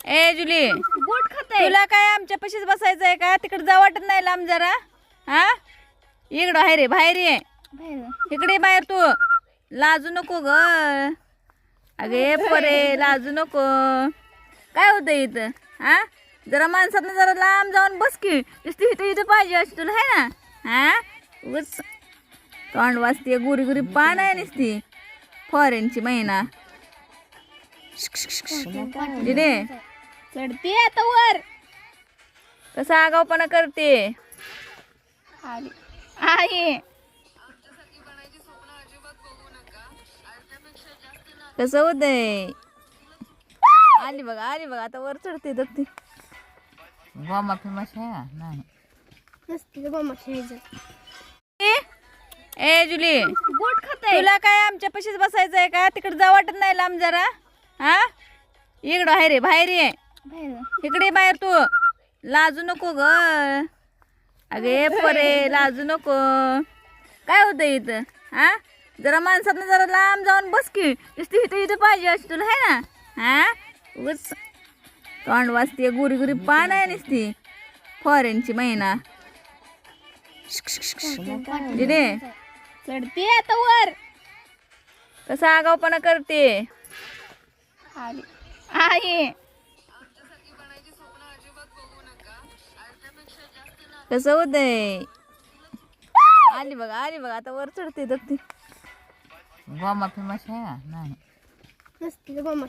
ए जुली, गोट खाते तुला काय आमच्या पशीच बसायचंय का? तिकडे जा वाटत नाही लांब जरा. हा इकडं आहे रे, बाहेर ये. इकडे ये बाहेर तू. लाजू नको ग. अगे परे लाजू नको. काय होतं इथं? हा जरा माणसात जरा लांब जाऊन बस की. नुसती इथं इथं पाहिजे अशी तुला आहे ना. हा उगाच तोंड वाजते. गुरी गुरी पान आहे नुसती फॉरेनची महिना. जिने चढते आता वर. कसा आगावपणा करते. आली आहे कसं होतंय. आली बघा आली बघा आता वर चढते दत्ती. गोमा फेमस आहे नाही. नसते गोमा ए जुली, गोट खाते तुला काय आमच्या पशीच बसायचंय का? तिकडे जा वाटत नाही लांब जरा. हा इकडं आहे रे, बाहेर ये. इकडे ये बाहेर तू. लाजू नको ग. अगे परे लाजू नको. काय होतं इथं? हा जरा माणसात जरा लांब जाऊन बस की. नुसती इथं इथं पाहिजे अशी तुला आहे ना. हा उगाच तोंड वाजते. गुरी गुरी पान आहे नुसती फॉरेनची महिना. जिने चढते आता वर. कसा आगावपणा करते. आली आहे कसं होतंय. आली बघा आता वर चढते दत्ती. गोमा फेमस आहे नाही. नसते गोमा